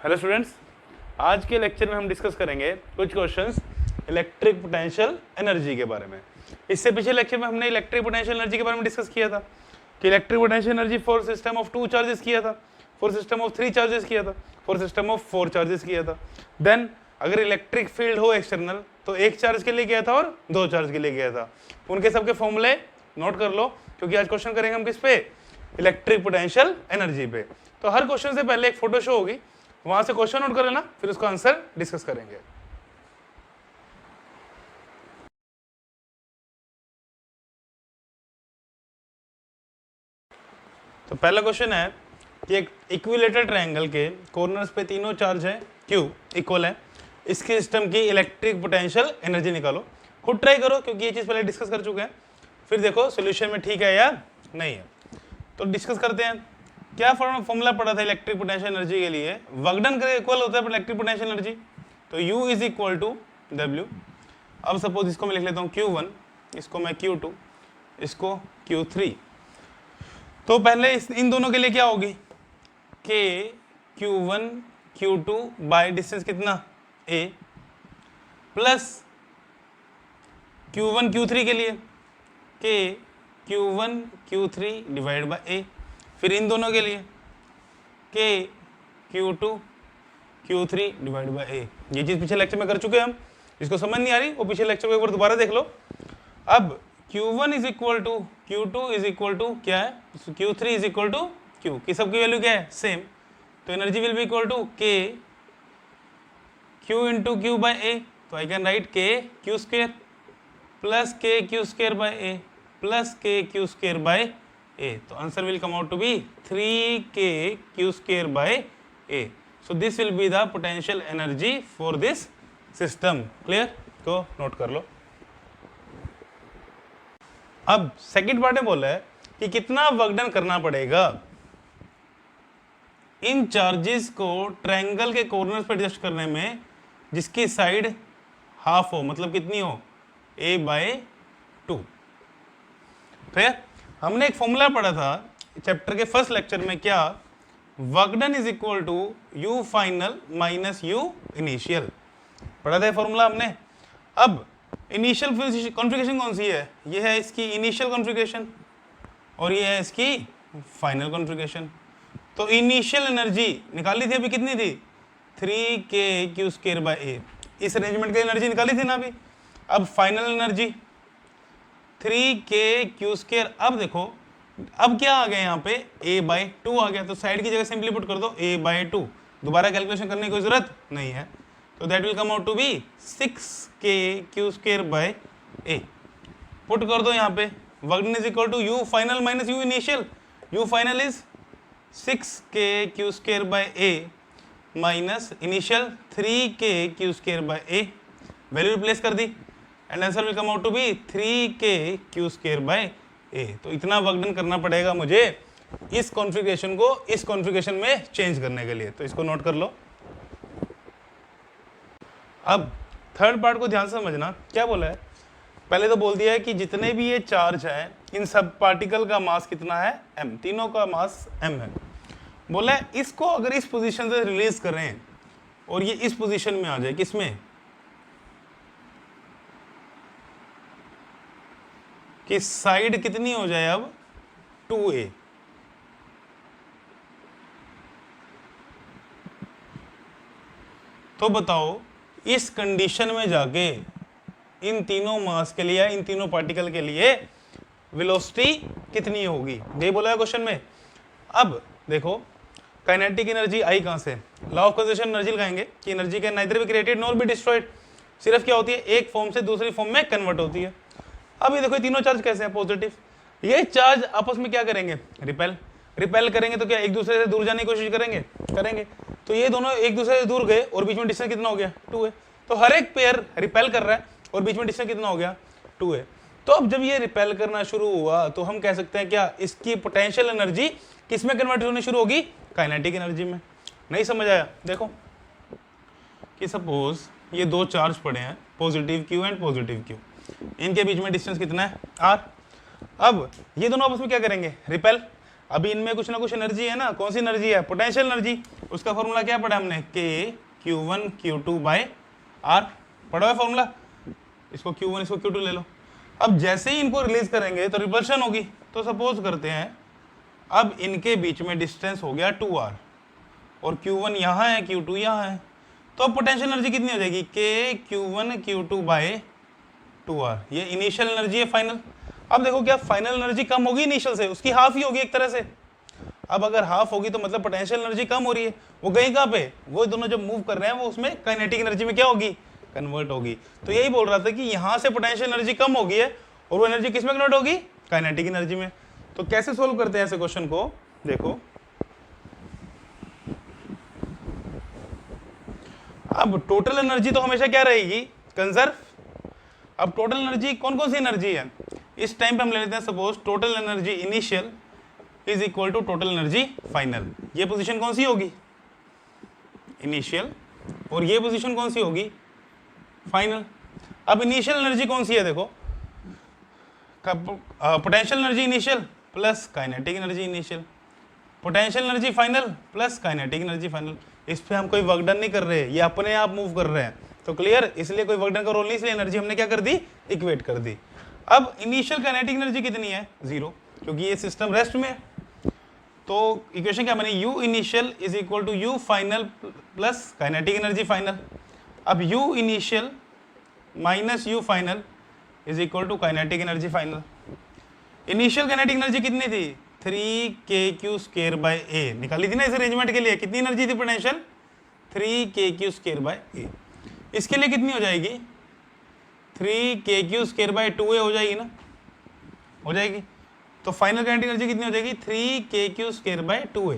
Hello students, आज के lecture में हम डिस्कस करेंगे कुछ क्वेश्चंस इलेक्ट्रिक पोटेंशियल एनर्जी के बारे में। इससे पिछले लेक्चर में हमने इलेक्ट्रिक पोटेंशियल एनर्जी के बारे में डिस्कस किया था कि electric potential energy for system of 2 charges किया था, फॉर सिस्टम ऑफ 3 चार्जेस किया था, फॉर सिस्टम ऑफ 4 चार्जेस किया था। देन अगर इलेक्ट्रिक फील्ड हो एक्सटर्नल तो 1 चार्ज के लिए गया था और 2 चार्ज के लिए गया था। उनके सबके फॉर्मूले नोट कर लो, क्योंकि आज क्वेश्चन करेंगे हम किस पे, इलेक्ट्रिक पोटेंशियल एनर्जी पे। तो हर क्वेश्चन से पहले एक फोटो शो होगी, वहां से क्वेश्चन नोट कर लेना, फिर उसका आंसर डिस्कस करेंगे। तो पहला क्वेश्चन है कि एक इक्विलेटरल ट्रायंगल के कॉर्नर्स पे तीनों चार्ज है Q इक्वल है, इसके सिस्टम की इलेक्ट्रिक पोटेंशियल एनर्जी निकालो। खुद ट्राई करो, क्योंकि ये चीज पहले डिस्कस कर चुके हैं, फिर देखो सॉल्यूशन में ठीक है या नहीं है। तो डिस्कस करते हैं। क्या फॉर्मूला पड़ा था इलेक्ट्रिक पोटेंशियल एनर्जी के लिए? वर्क डन करे इक्वल होता है इलेक्ट्रिक पोटेंशियल एनर्जी, तो U is equal to W। अब सपोज इसको मैं लिख लेता हूँ Q1, इसको मैं Q2, इसको Q3। तो पहले इन दोनों के लिए क्या होगी, K Q1 Q2 by distance कितना A प्लस Q1 Q3 के लिए K Q1 Q3 divide by A। फिर इन दोनों के लिए K Q2 Q3 divide by A। ये चीज पिछले लेक्चर में कर चुके हैं हम, जिसको समझ नहीं आ रही वो पिछले लेक्चर को एक बार दोबारा देख लो। अब Q1 is equal to Q2 is equal to क्या है, Q3 is equal to Q की सबकी वैल्यू क्या है, सेम। तो energy will be equal to K Q into Q by A। तो I can write K Q square plus K Q square by A plus K Q square by A। तो answer will come out to be 3K Q square by A. So this will be the potential energy for this system. Clear? तो note कर लो। अब second part में बोला है कि कितना work done करना पड़ेगा इन चार्जेस को ट्रायंगल के कॉर्नर्स पर एडजस्ट करने में, जिसकी साइड हाफ हो, मतलब कितनी हो, A बाय 2। क्लियर? हमने एक फॉर्मूला पढ़ा था चैप्टर के फर्स्ट लेक्चर में, क्या, work done is equal to U final minus U initial. पढ़ा था फॉर्मूला हमने। अब इनिशियल कॉन्फ़िगरेशन कौन सी है, ये है इसकी इनिशियल कॉन्फ़िगरेशन और ये है इसकी फाइनल कॉन्फ़िगरेशन। तो इनिशियल एनर्जी निकाली थी अभी, कितनी थी, 3K Q square by A। इस अरेंजमेंट की एनर्जी निकाली थी ना अभी। अब final energy 3K Q square. अब देखो अब क्या आ गया यहाँ पे, A बाय 2 आ गया, तो साइड की जगह सिंपली पुट कर दो A बाय 2, दोबारा कैलकुलेशन करने की कोई जरूरत नहीं है। तो that will come out to be 6K Q square by A। Put कर दो यहाँ पे, work done is equal to U final minus U initial. U final is 6K Q square by A minus initial 3K Q square by A। Value replace कर दी and answer will come out to be 3K Q square by A। तो इतना work done करना पड़ेगा मुझे इस configuration को इस कॉन्फ़िगरेशन में चेंज करने के लिए। तो इसको नोट कर लो। अब थर्ड पार्ट को ध्यान से समझना, क्या बोला है, पहले तो बोल दिया है कि जितने भी ये चार्ज है इन सब पार्टिकल का मास कितना है, m, तीनों का मास m है। बोला है इसको अगर इस पोजीशन से रिलीज करें और ये इस पोजीशन में आ जाए, किसमें, कि साइड कितनी हो जाए अब 2A। तो बताओ इस कंडीशन में जाके इन तीनों मास के लिए, इन तीनों पार्टिकल के लिए वेलोसिटी कितनी होगी, ये बोला है क्वेश्चन में। अब देखो काइनेटिक एनर्जी आई कहां से, लॉ ऑफ कंजर्वेशन एनर्जी लगाएंगे कि energy can neither be created nor be destroyed. सिर्फ क्या होती है, एक फॉर्म से दूसरी फॉर्म में कन्वर्ट होती है। अब ये देखो ये तीनों चार्ज कैसे हैं, पॉजिटिव। ये चार्ज आपस में क्या करेंगे, रिपेल करेंगे। तो क्या एक दूसरे से दूर जाने की कोशिश करेंगे। तो ये दोनों एक दूसरे से दूर गए और बीच में डिस्टेंस कितना हो गया, 2A। तो हर एक पेयर रिपेल कर रहा है और बीच में डिस्टेंस कितना हो गया, 2A। तो अब जब ये रिपेल करना शुरू हुआ तो हम कह सकते हैं क्या, इसकी पोटेंशियल एनर्जी किसमें कन्वर्ट होनी शुरू होगी, काइनेटिक एनर्जी में। नहीं समझ आया? देखो कि सपोज ये दो चार्ज पड़े हैं, positive Q and positive Q, इनके बीच में डिस्टेंस कितना है, R। अब ये दोनों आपस में क्या करेंगे, रिपेल। अभी इनमें कुछ ना कुछ एनर्जी है ना, कौन सी एनर्जी है, पोटेंशियल एनर्जी। उसका फॉर्मूला क्या पढ़ा हमने, के Q1 Q2 बाय R पढ़ा है फॉर्मूला। इसको Q1 इसको Q2 ले लो। अब जैसे ही इनको रिलीज करेंगे तो रिपल्शन होगी। तो सपोज करते हैं अब इनके बीच में डिस्टेंस हो गया 2R और Q1 यहाँ है Q2 यहाँ है, तो अब पोटेंशियल एनर्जी कितनी हो जाएगी, के Q1 Q2 बाय 2R। ये इनिशियल एनर्जी है फाइनल। अब देखो क्या फाइनल एनर्जी कम होगी इनिशियल से, उसकी हाफ ही होगी एक तरह से। अब अगर हाफ होगी तो मतलब पोटेंशियल एनर्जी कम हो रही है, वो गई कहाँ पे, वो दोनों जब मूव कर रहे हैं वो उसमें काइनेटिक एनर्जी में क्या होगी, कन्वर्ट होगी। तो यही बोल रहा था कि यहाँ से पोटेंशियल एनर्जी कम होगी है और वो एनर्जी किस में कन्वर्ट होगी, काइनेटिक एनर्जी में। तो कैसे सोल्व करते हैं ऐसे क्वेश्चन को, देखो अब टोटल एनर्जी तो हमेशा क्या रहेगी, कंजर्व। अब टोटल एनर्जी कौन कौन सी एनर्जी है, इस टाइम पे हम ले लेते हैं suppose total energy initial is equal to total energy final. ये पोजीशन कौन सी होगी, इनिशियल, और ये पोजीशन कौन सी होगी, फाइनल। अब इनिशियल एनर्जी कौन सी है, देखो potential energy initial plus kinetic energy initial, potential energy final plus kinetic energy final. इस पे हम कोई वर्क डन नहीं कर रहे, ये अपने आप मूव कर रहे हैं। तो क्लियर, इसलिए कोई वर्क डन का रोल नहीं, इसलिए एनर्जी हमने क्या कर दी, इक्वेट कर दी। अब इनिशियल काइनेटिक एनर्जी कितनी है, 0, क्योंकि ये सिस्टम रेस्ट में है। तो इक्वेशन क्या बनी, U initial is equal to U final plus kinetic energy final. अब U initial minus U final is equal to kinetic energy final. Initial kinetic energy कितनी थी, 3kq² बाय a निकाली थी ना इस अरेंजमेंट के लिए। कितनी एनर्जी थी पोटेंशियल, 3kq² बाय a। इसके लिए कितनी हो जाएगी, 3kq² बाय 2a हो जाएगी ना, हो जाएगी। तो फाइनल काइनेटिक एनर्जी कितनी हो जाएगी, 3kq² बाय 2a।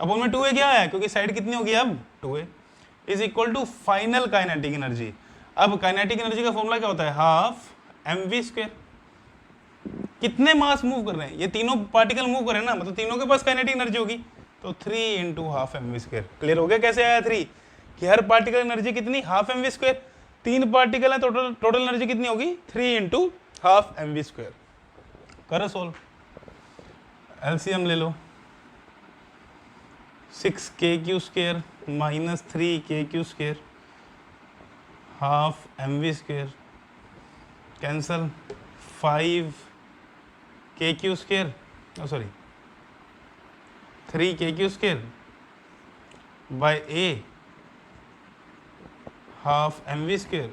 अब उनमें 2a क्या है, क्योंकि साइड कितनी होगी अब 2a, is equal to final kinetic energy. अब काइनेटिक एनर्जी का फॉर्मूला क्या होता है, हाफ mv²। कितने मास मूव कर रहे हैं, ये तीनों पार्टिकल मूव कर रहे हैं ना, मतलब तीनों के पास काइनेटिक एनर्जी होगी। तो 3 इंटू हाफ mv²। क्लियर हो गया कैसे आया 3, कि हर पार्टिकल एनर्जी कितनी, हाफ mv²। 3 पार्टिकल है, टोटल एनर्जी कितनी होगी, 3 इंटू हाफ mv²। करो सोल्व, एलसीएम ले लो, 6kq² minus 3kq² half mv² cancel, 5kq², sorry 3kq² by a half mv²,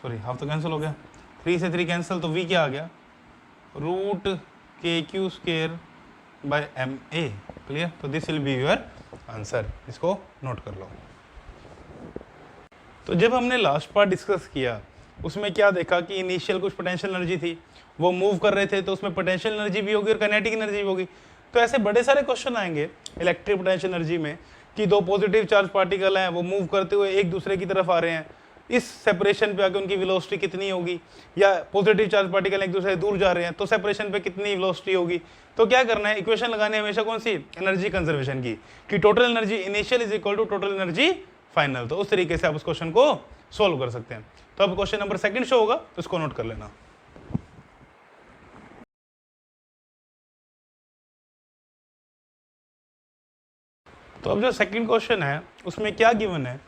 sorry half तो कैंसिल हो गया, 3 से 3 कैंसिल, तो v क्या आ गया, √kq² बाय ma। क्लियर, तो this will be your answer, इसको नोट कर लो। तो जब हमने लास्ट पार्ट डिस्कस किया उसमें क्या देखा कि इनिशियल कुछ पोटेंशियल एनर्जी थी, वो मूव कर रहे थे, तो उसमें पोटेंशियल एनर्जी भी होगी और काइनेटिक एनर्जी भी होगी। तो ऐसे बड़े सारे क्वेश्चन आएंगे इलेक्ट्रिक पोटेंशियल एनर्जी में कि दो पॉजिटिव चार्ज पार्टिकल हैं, वो मूव करते हुए एक दूसरे की तरफ आ रहे हैं, इस सेपरेशन पे आके उनकी वेलोसिटी कितनी होगी, या पॉजिटिव चार्ज पार्टिकल एक दूसरे से दूर जा रहे हैं तो सेपरेशन पे कितनी वेलोसिटी होगी। तो क्या करना है, इक्वेशन लगानी है हमेशा कौन सी, एनर्जी कंजर्वेशन की, कि total energy initial is equal to total energy final. तो उस तरीके से आप उस क्वेश्चन को सोल्व कर सकते हैं। तो अब क्वेश्चन नंबर 2 शो होगा, तो इसको नोट कर लेना। तो अब जो सेकंड क्वेश्चन है उसमें क्या गिवन है,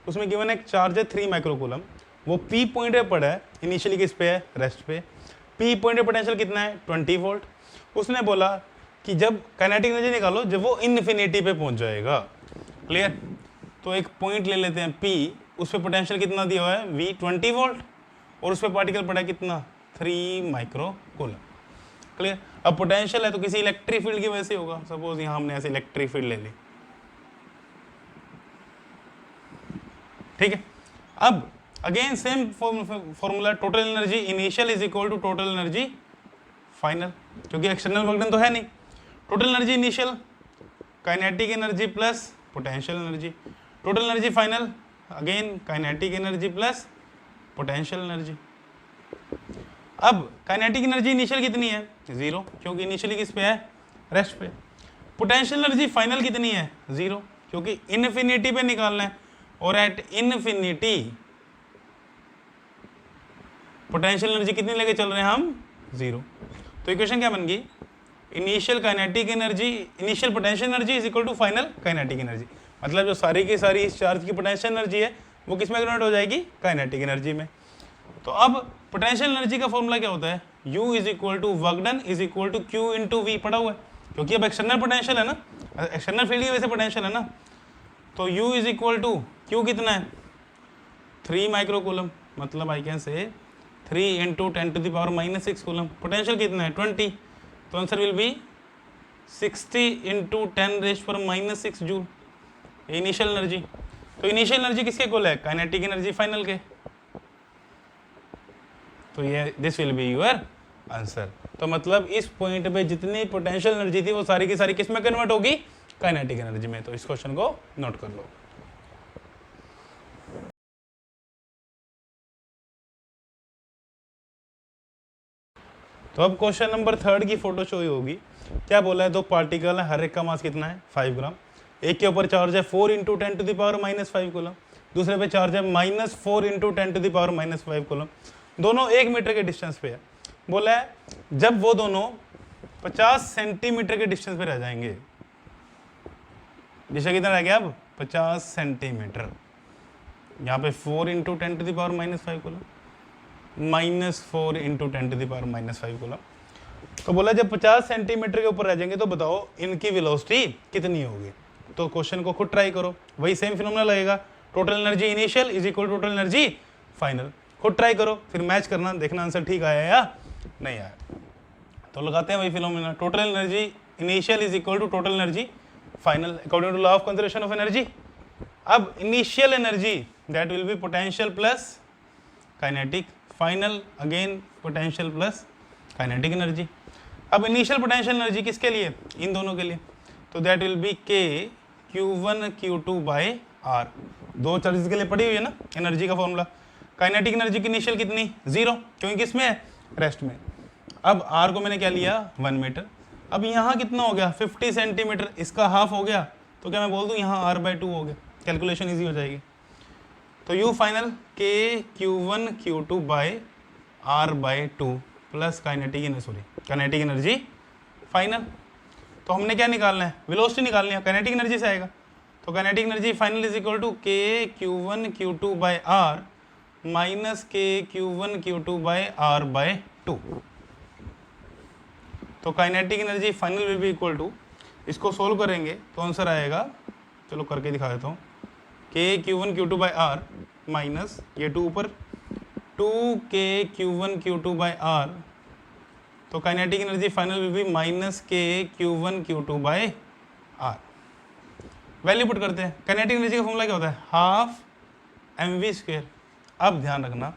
उसमें गिवन है एक चार्ज है 3 माइक्रोकूलम, वो P पॉइंट पे पड़ा है, इनिशियली किस पे है, रेस्ट पे। P पॉइंट पे पोटेंशियल कितना है, 20 वोल्ट। उसने बोला कि जब काइनेटिक एनर्जी निकालो जब वो इन्फिनिटी पे पहुंच जाएगा। क्लियर, तो एक पॉइंट ले लेते हैं P, उस पर पोटेंशियल कितना दिया हुआ है, V 20 वोल्ट, और उस पर पार्टिकल पड़ा है कितना, 3 माइक्रोकूलम। क्लियर, अब पोटेंशियल है तो किसी इलेक्ट्रिक फील्ड की वजह से होगा। सपोज यहाँ हमने ऐसे इलेक्ट्रिक फील्ड ले ली, ठीक है। अब again same formula, total energy initial is equal to total energy final, क्योंकि एक्सटर्नल वर्क डन तो है नहीं। Total energy initial kinetic energy plus potential energy, total energy final again kinetic energy plus potential energy. अब kinetic energy initial कितनी है, 0, क्योंकि initially किस पे है, रेस्ट पे। पोटेंशियल एनर्जी फाइनल कितनी है, 0, क्योंकि इन्फिनिटी पे निकालना है, और एट इन्फिनिटी पोटेंशियल एनर्जी कितनी लेके चल रहे हैं हम, 0। तो इक्वेशन क्या बन गई, initial kinetic energy, initial potential energy is equal to final kinetic energy. मतलब जो सारी की सारी इस चार्ज की पोटेंशियल एनर्जी है वो किस में कन्वर्ट हो जाएगी, काइनेटिक एनर्जी में। तो अब पोटेंशियल एनर्जी का फॉर्मूला क्या होता है, U is equal to work done is equal to Q into V पड़ा हुआ है, क्योंकि अब एक्सटर्नल पोटेंशियल है ना, एक्सटर्नल फील्ड की वजह से पोटेंशियल है ना। तो U is equal to Q कितना है 3 माइक्रो कूलम, मतलब I can say 3 into 10⁻⁻6 coulomb. Potential कितना है 20, तो answer will be 60 into 10⁻⁻6 joule initial energy. तो इनिशियल एनर्जी किसके इक्वल है, काइनेटिक एनर्जी फाइनल के। तो ये this will be your answer. तो मतलब इस पॉइंट पे जितनी पोटेंशियल एनर्जी थी वो सारी की सारी किस में कन्वर्ट होगी, काइनेटिक एनर्जी में। तो इस क्वेश्चन को नोट कर लो। तो अब क्वेश्चन नंबर 3 की फोटो शो होगी। क्या बोला है, दो पार्टिकल है, हर एक का मास कितना है 5 ग्राम। एक के ऊपर चार्ज है 4 इंटू 10⁻⁻5 कूलम, दूसरे पे चार्ज है -4 इंटू 10⁻⁻5 कूलम। दोनों 1 मीटर के डिस्टेंस पे है। बोला है जब वो दोनों 50 सेंटीमीटर के डिस्टेंस पे रह जाएंगे, दिशा कितना रह गया अब 50 सेंटीमीटर। यहाँ पे 4 इंटू 10⁻⁻5 कूलम, -4 इंटू 10⁻⁻5 कूलम। तो बोला जब 50 सेंटीमीटर के ऊपर रह जाएंगे तो बताओ इनकी वेलोसिटी कितनी होगी। तो क्वेश्चन को खुद ट्राई करो, वही सेम फिनोमेना लगेगा, total energy initial is equal to total energy final. खुद ट्राई करो, फिर मैच करना, देखना आंसर ठीक आया या नहीं आया। तो लगाते हैं वही phenomena, total energy initial is equal to total energy final according to law of conservation of energy. अब initial energy that will be potential plus kinetic, final again potential plus kinetic energy. अब initial potential energy किसके लिए, इन दोनों के लिए, तो that will be K Q1 Q2 by R। दो चार्जेस के लिए पड़ी हुई है ना एनर्जी का फॉर्मूला। काइनेटिक एनर्जी की इनिशियल कितनी 0, क्योंकि किसमें है, रेस्ट में। अब R को मैंने क्या लिया 1 मीटर। अब यहाँ कितना हो गया 50 सेंटीमीटर, इसका हाफ हो गया, तो क्या मैं बोल दूँ यहाँ R/2 हो गया, कैलकुलेशन ईजी हो जाएगी। तो U final K Q1 Q2 by R/2 plus kinetic energy final. तो हमने क्या निकालना है, वेलोसिटी निकालनी है, काइनेटिक एनर्जी से आएगा। तो kinetic energy final is equal to K Q1 Q2 by R minus K Q1 Q2 by R/2। तो kinetic energy final will be equal to, इसको सोल्व करेंगे तो आंसर आएगा, चलो करके दिखा देता हूँ, K Q1 Q2 by R minus ये 2 ऊपर 2K Q1 Q2 by R। तो kinetic energy final will be minus K Q1 Q2 by R। Value put करते हैं। काइनेटिक एनर्जी का फॉर्मूला क्या होता है, हाफ mv²। अब ध्यान रखना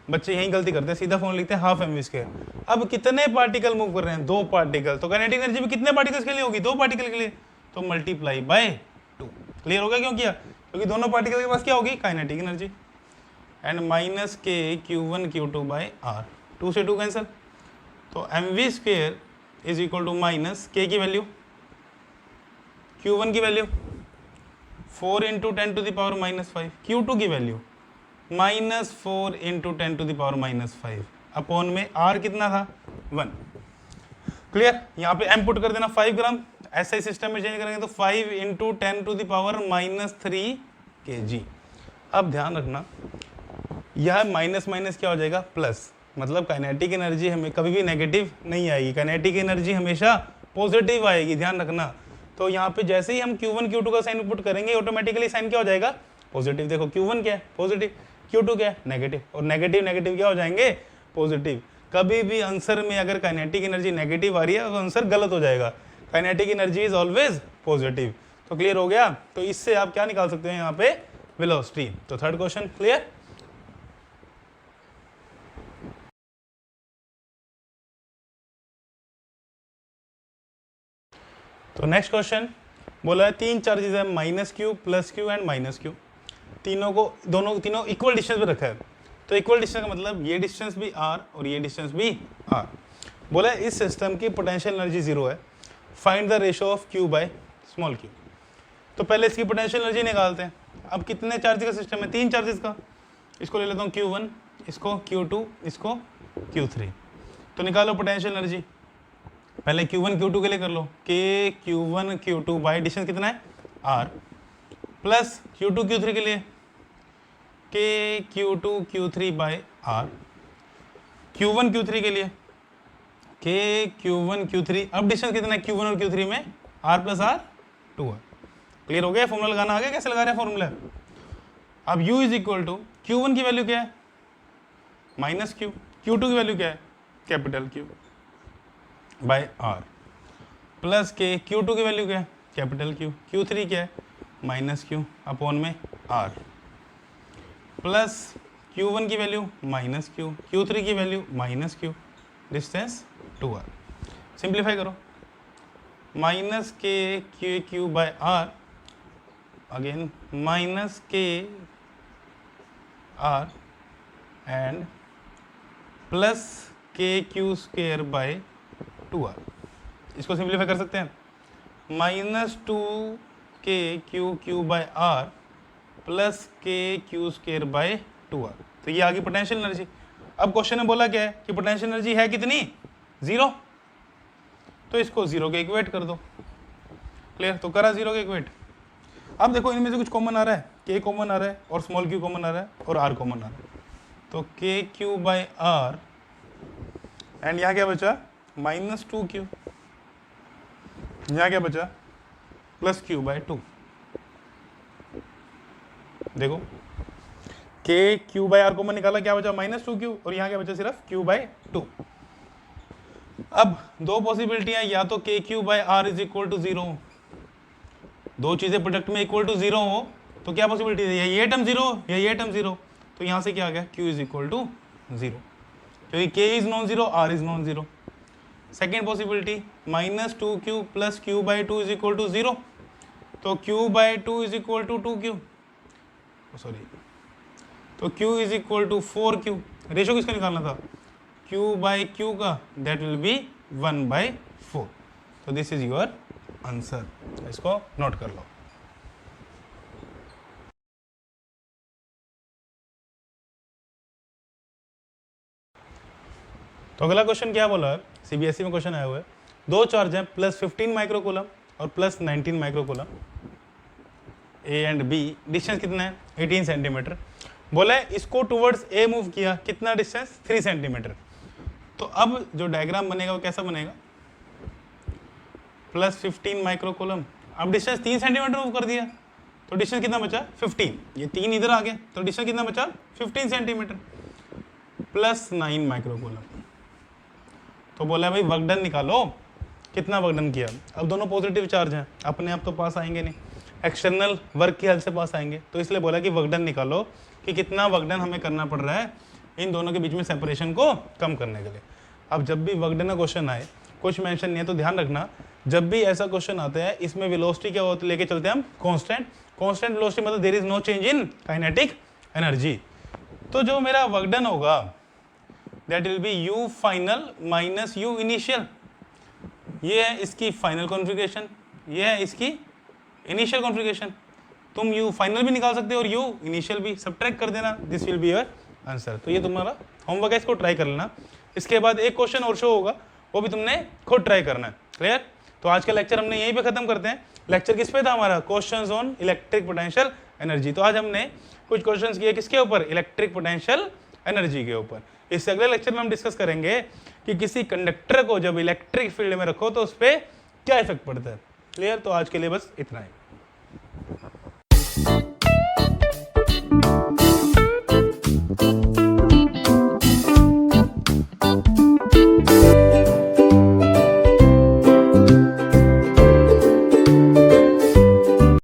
बच्चे यही गलती करते हैं, सीधा फॉर्मूला लिखते हैं हाफ mv²। अब कितने पार्टिकल मूव कर रहे हैं, 2 पार्टिकल। तो काइनेटिक एनर्जी भी कितने पार्टिकल्स के लिए होगी, 2 पार्टिकल के लिए, तो मल्टीप्लाई बाय 2। क्लियर हो गया क्यों किया, क्योंकि दोनों पार्टिकल के पास क्या होगी, kinetic energy. And minus K Q1 Q2 by R, 2 से 2 कैंसिल। तो mv² is equal to minus K की वैल्यू, Q1 की वैल्यू 4 इंटू 10⁻⁻5, Q2 की वैल्यू -4 इंटू 10⁻⁻5 अपॉन में R कितना था 1। क्लियर, यहाँ पे m पुट कर देना 5 ग्राम। ऐसा ही सिस्टम में चेंज करेंगे तो 5 इंटू 10⁻⁻3 kg। अब ध्यान रखना यह माइनस माइनस क्या हो जाएगा प्लस, मतलब काइनेटिक एनर्जी हमें कभी भी नेगेटिव नहीं आएगी, काइनेटिक एनर्जी हमेशा पॉजिटिव आएगी, ध्यान रखना। तो यहाँ पे जैसे ही हम Q1 Q2 का साइन पुट करेंगे ऑटोमेटिकली साइन क्या हो जाएगा, पॉजिटिव। देखो Q1 क्या है पॉजिटिव, Q2 क्या है नेगेटिव, और नेगेटिव नेगेटिव क्या हो जाएंगे पॉजिटिव। कभी भी आंसर में अगर काइनेटिक एनर्जी नेगेटिव आ रही है तो आंसर गलत हो जाएगा। Kinetic energy is always positive. तो क्लियर हो गया, तो इससे आप क्या निकाल सकते हैं यहाँ पे वेलोसिटी। तो थर्ड क्वेश्चन क्लियर। तो नेक्स्ट क्वेश्चन बोला है 3 चार्जेस है -q, +q एंड -q। तीनों को तीनों इक्वल डिस्टेंस पे रखा है। तो इक्वल डिस्टेंस का मतलब ये डिस्टेंस भी r और ये डिस्टेंस भी r। बोला है इस सिस्टम की पोटेंशियल एनर्जी 0 है, find the ratio of q by small q। तो पहले इसकी पोटेंशियल एनर्जी निकालते हैं। अब कितने चार्ज का सिस्टम है, 3 चार्जेस का। इसको ले लेता हूँ Q1, इसको Q2, इसको Q3। तो निकालो पोटेंशियल एनर्जी। पहले Q1 Q2 के लिए कर लो, के Q1 Q2 बाई डिस्टेंस कितना है R, प्लस Q2 Q3 के लिए के Q2 Q3 by R, Q1 Q3 के लिए के Q1 Q3, अब डिस्टेंस कितना है Q1 और Q3 में R प्लस R 2 है। क्लियर हो गया? फॉर्मूला लगाना आ गया, कैसे लगा रहे हैं फॉर्मूला। अब U is equal to Q1 की वैल्यू क्या है माइनस Q, Q2 की वैल्यू क्या है capital Q by R, plus K Q2 की वैल्यू क्या है कैपिटल Q, Q3 क्या है माइनस Q अपॉन में R, प्लस Q1 की वैल्यू माइनस Q, Q3 की value minus Q, distance 2R। Simplify करो, minus K Q by R, again minus K R and plus K Q square by 2R। इसको simplify कर सकते हैं, minus 2 के Q by R plus K Q square by 2R। तो ये आ गई potential energy. अब क्वेश्चन में बोला क्या है कि पोटेंशियल एनर्जी है कितनी, 0, तो इसको 0 के इक्वेट कर दो। क्लियर? तो करा 0 के इक्वेट। अब देखो इनमें से कुछ कॉमन आ रहा है, के कॉमन आ रहा है और स्मॉल q कॉमन आ रहा है और r कॉमन आ रहा है, तो K Q by are and यहाँ क्या बचा माइनस 2q, यहाँ क्या बचा प्लस q बाई 2। देखो के क्यू बाई आर कॉमन निकाला, क्या बचा माइनस 2q और यहाँ क्या बचा सिर्फ q बाई 2। अब दो पॉसिबिलिटियां, या तो K Q by R is equal to 0, दो चीजें प्रोडक्ट में इक्वल टू 0 हो तो क्या पॉसिबिलिटी है, या ये टर्म 0 या ये टर्म 0, तो यहाँ से क्या आ गया q इज इक्वल टू 0, क्योंकि k is non zero, r is non zero. Second possibility minus 2q plus q by 2 is equal to 0, तो q by 2 is equal to 2q, sorry, तो q is equal to 4q। Ratio किसका निकालना था, q by q का, that will be 1/4। तो this is your answer, इसको note कर लो। तो अगला क्वेश्चन क्या बोला है, सीबीएसई में क्वेश्चन आया हुआ है, दो चार्ज हैं प्लस 15 माइक्रोकूलम और plus 19 microcoulomb, A and B, distance कितना है 18 सेंटीमीटर। बोला है इसको टुवर्ड्स ए मूव किया, कितना डिस्टेंस 3 सेंटीमीटर। तो अब जो डायग्राम बनेगा वो कैसा बनेगा, प्लस 15 माइक्रोकूलम, अब डिस्टेंस 3 सेंटीमीटर मूव कर दिया, तो डिस्टेंस कितना बचा 15, ये 3 इधर आ गया तो डिस्टेंस कितना बचा 15 सेंटीमीटर, प्लस 9 माइक्रोकूलम। तो बोला है भाई वर्क डन निकालो, कितना वर्क डन किया। अब दोनों पॉजिटिव चार्ज हैं, अपने आप तो पास आएंगे नहीं, एक्सटर्नल वर्क की हेल्प से पास आएंगे, तो इसलिए बोला कि वर्क डन निकालो कि कितना वर्क डन हमें करना पड़ रहा है इन दोनों के बीच में सेपरेशन को कम करने के लिए। अब जब भी वर्क डन का क्वेश्चन आए, कुछ मेंशन नहीं है तो ध्यान रखना, जब भी ऐसा क्वेश्चन आता है इसमें वेलोसिटी क्या होती है, लेके चलते हैं हम कांस्टेंट। कांस्टेंट वेलोसिटी मतलब there is no change in kinetic energy. तो जो मेरा वर्क डन होगा that will be u final minus u initial. ये है इसकी फाइनल कॉन्फ़िगरेशन, ये है इसकी इनिशियल कॉन्फ़िगरेशन। तुम u फाइनल भी निकाल सकते हो और u इनिशियल भी, सब्ट्रैक्ट कर देना, this will be your answer. तो ये तुम्हारा होमवर्क है, इसको ट्राई कर लेना। इसके बाद एक क्वेश्चन और शो होगा, वो भी तुमने खुद ट्राई करना है। क्लियर? तो आज का लेक्चर हमने यहीं पे खत्म करते हैं। लेक्चर किस पे था हमारा, questions on electric potential energy. तो आज हमने कुछ क्वेश्चंस किए किसके ऊपर, इलेक्ट्रिक पोटेंशियल एनर्जी के ऊपर। इससे अगले लेक्चर में हम डिस्कस करेंगे कि किसी कंडक्टर को जब इलेक्ट्रिक फील्ड में रखो तो उस पर क्या इफेक्ट पड़ता है। क्लियर? तो आज के लिए बस इतना ही।